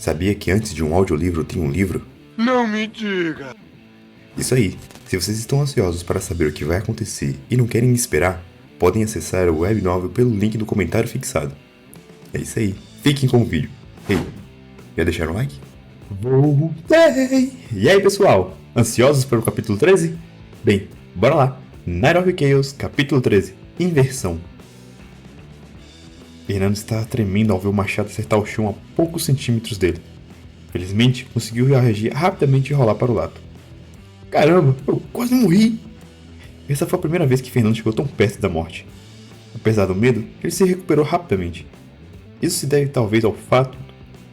Sabia que antes de um audiolivro tem um livro? Não me diga! Isso aí. Se vocês estão ansiosos para saber o que vai acontecer e não querem esperar, podem acessar o web novel pelo link do comentário fixado. É isso aí. Fiquem com o vídeo. Ei, já deixaram o like? Voltei! E aí, pessoal? Ansiosos para o capítulo 13? Bem, bora lá. Night of Chaos, capítulo 13. Inversão. Fernando estava tremendo ao ver o machado acertar o chão a poucos centímetros dele. Felizmente, conseguiu reagir rapidamente e rolar para o lado. Caramba, eu quase morri! Essa foi a primeira vez que Fernando chegou tão perto da morte. Apesar do medo, ele se recuperou rapidamente. Isso se deve talvez ao fato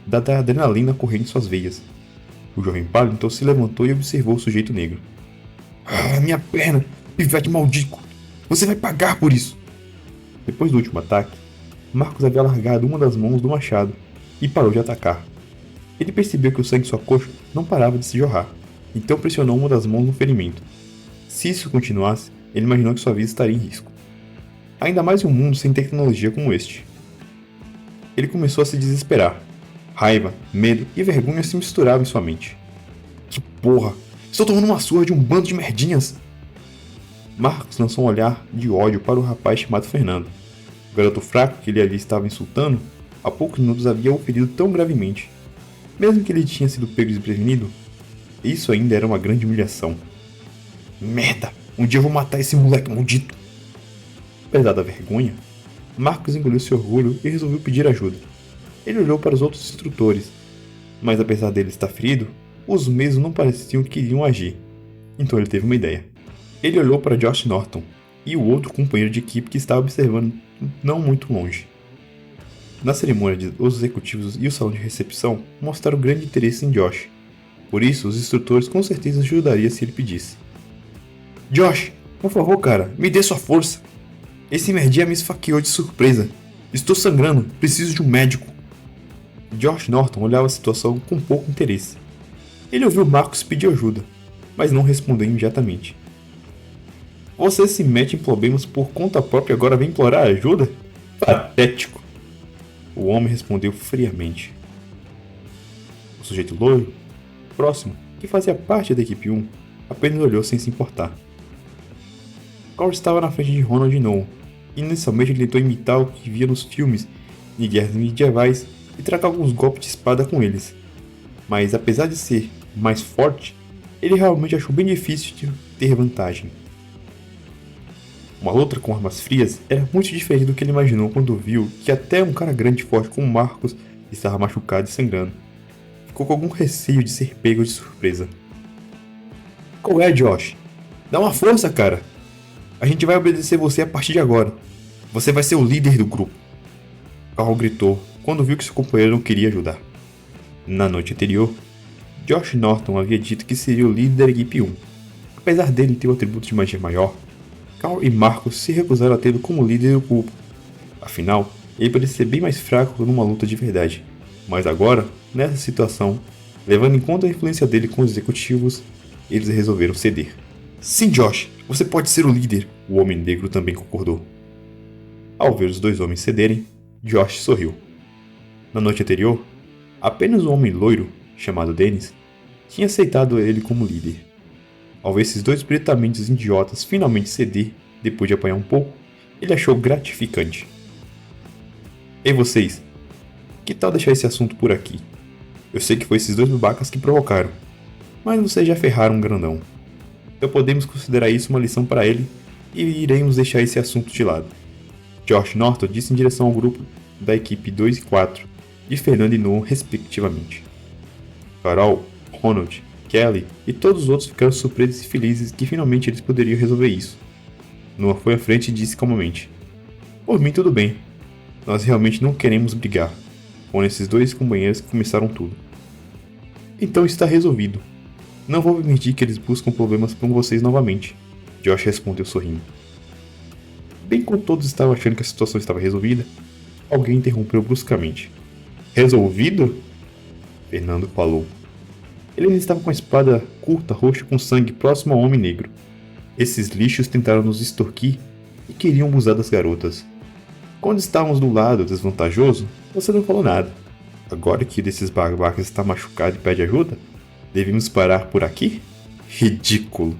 da adrenalina correndo em suas veias. O jovem pálido então se levantou e observou o sujeito negro. Ah, minha perna! Pivete maldito! Você vai pagar por isso! Depois do último ataque, Marcos havia largado uma das mãos do machado e parou de atacar. Ele percebeu que o sangue em sua coxa não parava de se jorrar, então pressionou uma das mãos no ferimento. Se isso continuasse, ele imaginou que sua vida estaria em risco. Ainda mais em um mundo sem tecnologia como este. Ele começou a se desesperar. Raiva, medo e vergonha se misturavam em sua mente. Que porra! Estou tomando uma surra de um bando de merdinhas! Marcos lançou um olhar de ódio para o rapaz chamado Fernando. O garoto fraco que ele ali estava insultando, há poucos minutos havia o ferido tão gravemente. Mesmo que ele tinha sido pego desprevenido, isso ainda era uma grande humilhação. Merda! Um dia eu vou matar esse moleque maldito! Apesar da vergonha, Marcos engoliu seu orgulho e resolveu pedir ajuda. Ele olhou para os outros instrutores, mas apesar dele estar ferido, os mesmos não pareciam que iriam agir. Então ele teve uma ideia. Ele olhou para Josh Norton e o outro companheiro de equipe que estava observando não muito longe. Na cerimônia, os executivos e o salão de recepção mostraram grande interesse em Josh. Por isso, os instrutores com certeza ajudariam se ele pedisse. Josh, por favor, cara, me dê sua força. Esse merdinha me esfaqueou de surpresa. Estou sangrando, preciso de um médico. Josh Norton olhava a situação com pouco interesse. Ele ouviu Marcos pedir ajuda, mas não respondeu imediatamente. Você se mete em problemas por conta própria e agora vem implorar ajuda? Patético! O homem respondeu friamente. O sujeito loiro, próximo, que fazia parte da equipe 1, apenas olhou sem se importar. Carl estava na frente de Ronald e Noah. Inicialmente ele tentou imitar o que via nos filmes de guerras medievais e tracar alguns golpes de espada com eles. Mas apesar de ser mais forte, ele realmente achou bem difícil de ter vantagem. Uma luta com armas frias era muito diferente do que ele imaginou quando viu que até um cara grande e forte como Marcos estava machucado e sangrando. Ficou com algum receio de ser pego de surpresa. Qual é, Josh? Dá uma força, cara! A gente vai obedecer você a partir de agora. Você vai ser o líder do grupo. Carl gritou quando viu que seu companheiro não queria ajudar. Na noite anterior, Josh Norton havia dito que seria o líder da equipe 1. Apesar dele ter o atributo de magia maior, Carl e Marcos se recusaram a tê-lo como líder do grupo. Afinal, ele parecia ser bem mais fraco numa luta de verdade. Mas agora, nessa situação, levando em conta a influência dele com os executivos, eles resolveram ceder. Sim, Josh, você pode ser o líder, o homem negro também concordou. Ao ver os dois homens cederem, Josh sorriu. Na noite anterior, apenas o homem loiro, chamado Dennis, tinha aceitado ele como líder. Ao ver esses dois britamente idiotas finalmente ceder, depois de apanhar um pouco, ele achou gratificante. Ei vocês, que tal deixar esse assunto por aqui? Eu sei que foi esses dois babacas que provocaram, mas vocês já ferraram um grandão. Então podemos considerar isso uma lição para ele e iremos deixar esse assunto de lado. Josh Norton disse em direção ao grupo da equipe 2 e 4, de Fernando e Noah respectivamente. Carol, Ronald, Kelly e todos os outros ficaram surpresos e felizes que finalmente eles poderiam resolver isso. Noah foi à frente e disse calmamente. Por mim tudo bem. Nós realmente não queremos brigar. Foram esses dois companheiros que começaram tudo. Então está resolvido. Não vou permitir que eles buscam problemas com vocês novamente. Josh respondeu sorrindo. Bem quando todos estavam achando que a situação estava resolvida, alguém interrompeu bruscamente. Resolvido? Fernando falou. Ele ainda estava com a espada curta roxa com sangue próximo ao homem negro. Esses lixos tentaram nos extorquir e queriam abusar das garotas. Quando estávamos do lado desvantajoso, você não falou nada. Agora que desses babacas está machucado e pede ajuda, devemos parar por aqui? Ridículo!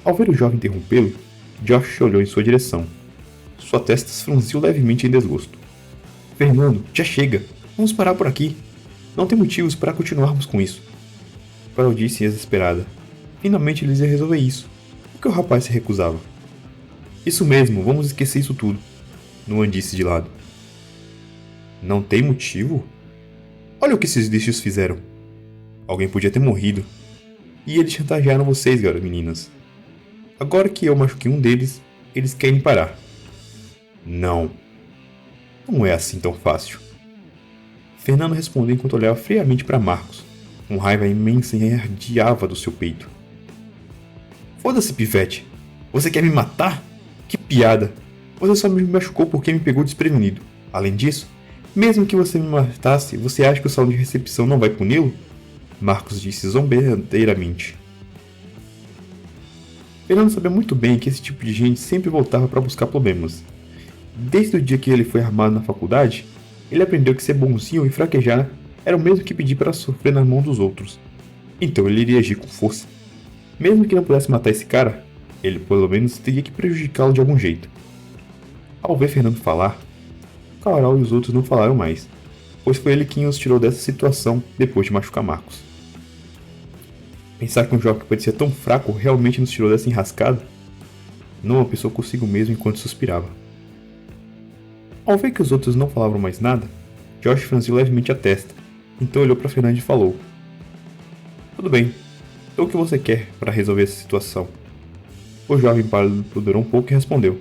Ao ver o jovem interrompê-lo, Josh olhou em sua direção. Sua testa se franziu levemente em desgosto. Fernando, já chega! Vamos parar por aqui! Não tem motivos para continuarmos com isso. Carol disse exasperada. Finalmente eles iam resolver isso. Por que o rapaz se recusava? Isso mesmo, vamos esquecer isso tudo. Noan disse de lado. Não tem motivo? Olha o que esses lixos fizeram. Alguém podia ter morrido. E eles chantagearam vocês, garotas meninas. Agora que eu machuquei um deles, eles querem parar. Não. Não é assim tão fácil. Fernando respondeu enquanto olhava friamente para Marcos. Com raiva imensa irradiava do seu peito. Foda-se, pivete. Você quer me matar? Que piada. Você só me machucou porque me pegou desprevenido. Além disso, mesmo que você me matasse, você acha que o salão de recepção não vai puni-lo? Marcos disse zombeteiramente. Fernando sabia muito bem que esse tipo de gente sempre voltava para buscar problemas. Desde o dia que ele foi armado na faculdade, ele aprendeu que ser bonzinho e fraquejar era o mesmo que pedir para sofrer na mão dos outros. Então ele iria agir com força. Mesmo que não pudesse matar esse cara, ele pelo menos teria que prejudicá-lo de algum jeito. Ao ver Fernando falar, Carol e os outros não falaram mais, pois foi ele quem os tirou dessa situação depois de machucar Marcos. Pensar que um jovem que parecia tão fraco realmente nos tirou dessa enrascada? Não pensou consigo mesmo enquanto suspirava. Ao ver que os outros não falavam mais nada, Josh franziu levemente a testa, então olhou para Fernando e falou: Tudo bem, então o que você quer para resolver essa situação? O jovem pálido ponderou um pouco e respondeu: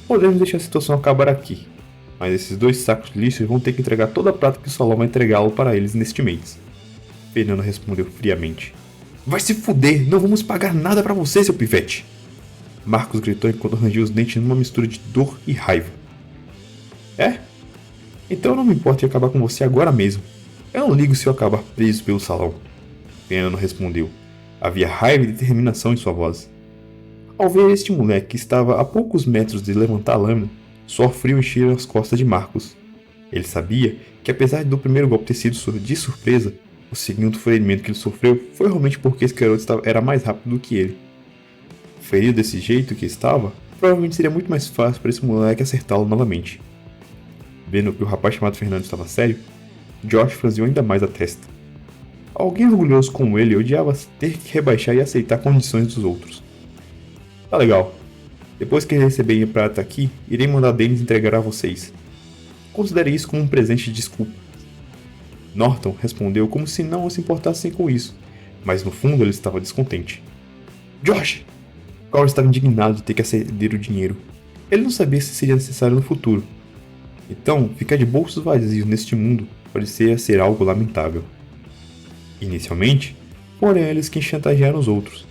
Podemos deixar a situação acabar aqui, mas esses 2 sacos de lixo vão ter que entregar toda a prata que o salão vai entregá-lo para eles neste mês. Fernando respondeu friamente: Vai se fuder, não vamos pagar nada para você, seu pivete! Marcos gritou enquanto rangia os dentes numa mistura de dor e raiva. É? Então eu não me importo em acabar com você agora mesmo. Eu não ligo se eu acabar preso pelo salão. Fernando respondeu. Havia raiva e determinação em sua voz. Ao ver este moleque que estava a poucos metros de levantar a lâmina, suor frio encheu as costas de Marcos. Ele sabia que apesar do primeiro golpe ter sido de surpresa, o segundo ferimento que ele sofreu foi realmente porque esse garoto era mais rápido do que ele. Ferido desse jeito que estava, provavelmente seria muito mais fácil para esse moleque acertá-lo novamente. Vendo que o rapaz chamado Fernando estava sério, Josh franziu ainda mais a testa. Alguém orgulhoso como ele odiava ter que rebaixar e aceitar condições dos outros. Tá legal. Depois que receberem a prata aqui, irei mandar Dennis entregar a vocês. Considere isso como um presente de desculpa. Norton respondeu como se não se importassem com isso, mas no fundo ele estava descontente. Josh! Carl estava indignado de ter que ceder o dinheiro. Ele não sabia se seria necessário no futuro. Então, ficar de bolsos vazios neste mundo parecia ser algo lamentável. Inicialmente, foram eles quem chantagearam os outros.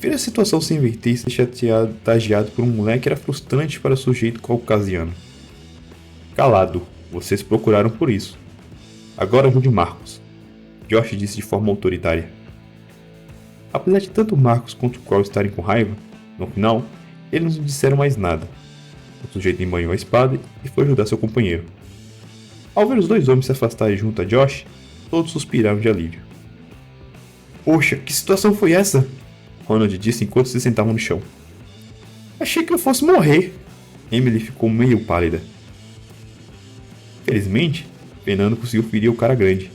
Ver a situação se inverter e ser chantageado por um moleque era frustrante para o sujeito caucasiano. Calado, vocês procuraram por isso. Agora ajude Marcos, Josh disse de forma autoritária. Apesar de tanto Marcos quanto Carl estarem com raiva, no final, eles não disseram mais nada. O sujeito embanhou a espada e foi ajudar seu companheiro. Ao ver os 2 homens se afastarem junto a Josh, todos suspiraram de alívio. Poxa, que situação foi essa? Ronald disse enquanto se sentavam no chão. Achei que eu fosse morrer. Emily ficou meio pálida. Felizmente, Fernando conseguiu ferir o cara grande.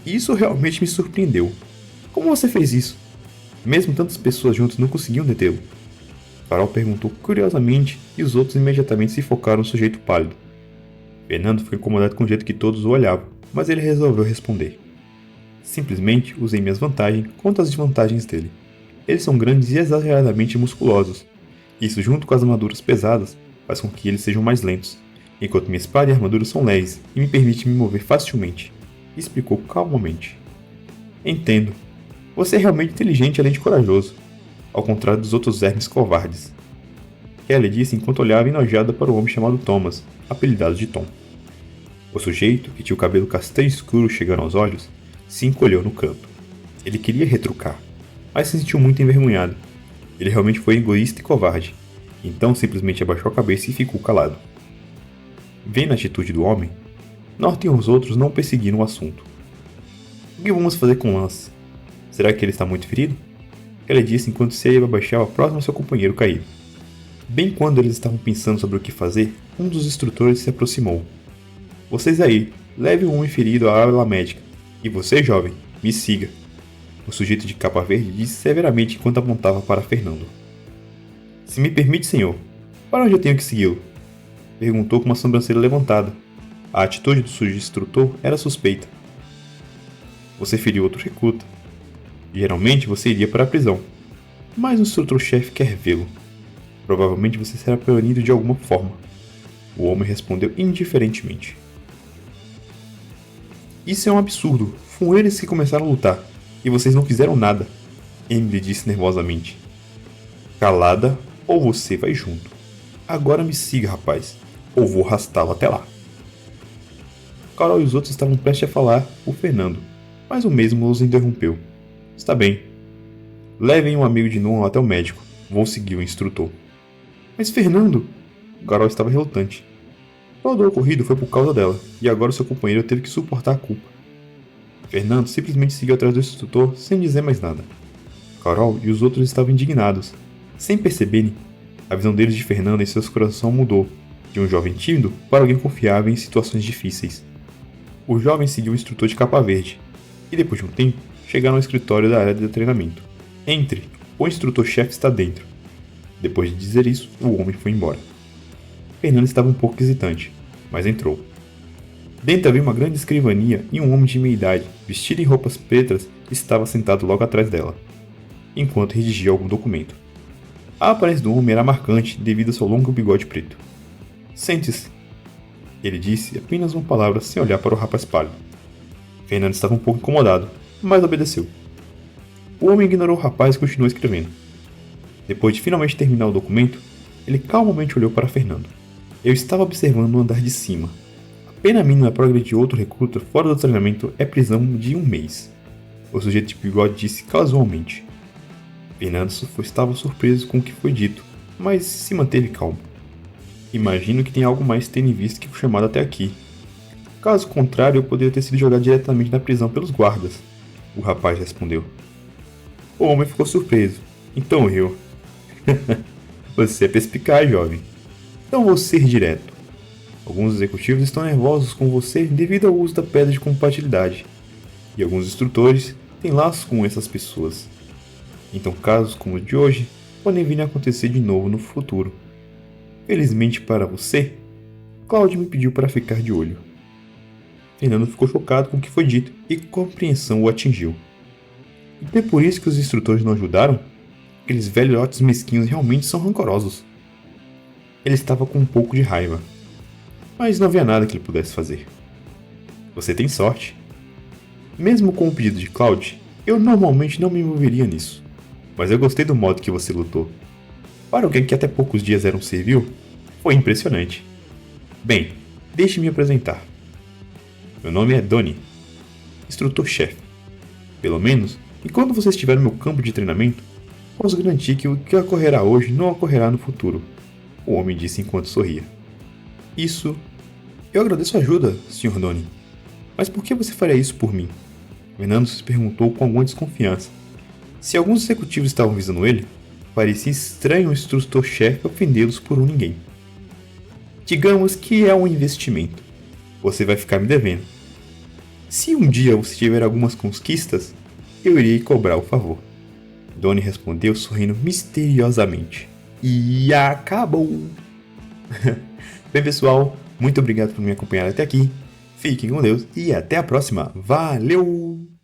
E isso realmente me surpreendeu. Como você fez isso? Mesmo tantas pessoas juntas não conseguiam detê-lo. Carol perguntou curiosamente e os outros imediatamente se focaram no sujeito pálido. Fernando ficou incomodado com o jeito que todos o olhavam, mas ele resolveu responder. Simplesmente usei minhas vantagens contra as desvantagens dele. Eles são grandes e exageradamente musculosos. Isso, junto com as armaduras pesadas, faz com que eles sejam mais lentos, enquanto minha espada e armadura são leves e me permitem me mover facilmente, explicou calmamente. Entendo. Você é realmente inteligente além de corajoso, ao contrário dos outros vermes covardes. Kelly disse enquanto olhava enojada para o homem chamado Thomas, apelidado de Tom. O sujeito, que tinha o cabelo castanho escuro chegando aos olhos, se encolheu no canto. Ele queria retrucar, mas se sentiu muito envergonhado. Ele realmente foi egoísta e covarde, então simplesmente abaixou a cabeça e ficou calado. Vendo a atitude do homem, Norton e os outros não perseguiram o assunto. O que vamos fazer com Lance? Será que ele está muito ferido? Ela disse enquanto se abaixava próximo ao seu companheiro caído. Bem quando eles estavam pensando sobre o que fazer, um dos instrutores se aproximou. Vocês aí, leve o homem ferido à ala médica. E você, jovem, me siga. O sujeito de capa verde disse severamente enquanto apontava para Fernando. Se me permite, senhor, para onde eu tenho que segui-lo? Perguntou com uma sobrancelha levantada. A atitude do sujo instrutor era suspeita. Você feriu outro recruta. Geralmente você iria para a prisão, mas o instrutor-chefe quer vê-lo. Provavelmente você será punido de alguma forma. O homem respondeu indiferentemente. Isso é um absurdo. Foram eles que começaram a lutar, e vocês não fizeram nada, Emily disse nervosamente. Calada, ou você vai junto. Agora me siga, rapaz, ou vou arrastá-lo até lá. Carol e os outros estavam prestes a falar por Fernando, mas o mesmo os interrompeu. Está bem. Levem um amigo de Noam até o médico. Vou seguir o instrutor. Mas Fernando... Carol estava relutante. Todo o ocorrido foi por causa dela, e agora seu companheiro teve que suportar a culpa. Fernando simplesmente seguiu atrás do instrutor sem dizer mais nada. Carol e os outros estavam indignados. Sem perceberem, a visão deles de Fernando em seus corações mudou, de um jovem tímido para alguém confiável em situações difíceis. O jovem seguiu o instrutor de capa verde, e depois de um tempo, chegaram ao escritório da área de treinamento. Entre, o instrutor-chefe está dentro. Depois de dizer isso, o homem foi embora. Fernando estava um pouco hesitante, mas entrou. Dentro havia uma grande escrivania e um homem de meia idade, vestido em roupas pretas, estava sentado logo atrás dela, enquanto redigia algum documento. A aparência do homem era marcante devido ao seu longo bigode preto. Sente-se. Ele disse apenas uma palavra sem olhar para o rapaz pálido. Fernando estava um pouco incomodado, mas obedeceu. O homem ignorou o rapaz e continuou escrevendo. Depois de finalmente terminar o documento, ele calmamente olhou para Fernando. Eu estava observando o andar de cima. A pena mínima para agredir outro recruta fora do treinamento é prisão de 1 mês. O sujeito de bigode disse casualmente. Fernando estava surpreso com o que foi dito, mas se manteve calmo. Imagino que tem algo mais tendo em vista que foi chamado até aqui. Caso contrário, eu poderia ter sido jogado diretamente na prisão pelos guardas. O rapaz respondeu. O homem ficou surpreso. Então riu. Você é perspicaz, jovem. Então vou ser direto. Alguns executivos estão nervosos com você devido ao uso da pedra de compatibilidade. E alguns instrutores têm laços com essas pessoas. Então casos como o de hoje podem vir a acontecer de novo no futuro. Felizmente para você, Cláudio me pediu para ficar de olho. Fernando ficou chocado com o que foi dito e compreensão o atingiu. E é por isso que os instrutores não ajudaram? Aqueles velhotes mesquinhos realmente são rancorosos. Ele estava com um pouco de raiva, mas não havia nada que ele pudesse fazer. Você tem sorte. Mesmo com o pedido de Cloud, eu normalmente não me envolveria nisso, mas eu gostei do modo que você lutou. Para alguém que até poucos dias era um civil, foi impressionante. Bem, deixe-me apresentar. Meu nome é Donnie, instrutor-chefe. Pelo menos, enquanto você estiver no meu campo de treinamento, posso garantir que o que ocorrerá hoje não ocorrerá no futuro, o homem disse enquanto sorria. Isso... Eu agradeço a ajuda, Sr. Donnie. Mas por que você faria isso por mim? Fernando se perguntou com alguma desconfiança. Se alguns executivos estavam visando ele, parecia estranho o instrutor-chefe ofendê-los por um ninguém. Digamos que é um investimento. Você vai ficar me devendo. Se um dia você tiver algumas conquistas, eu irei cobrar o favor. Donnie respondeu sorrindo misteriosamente. E acabou! Bem pessoal, muito obrigado por me acompanhar até aqui. Fiquem com Deus e até a próxima. Valeu!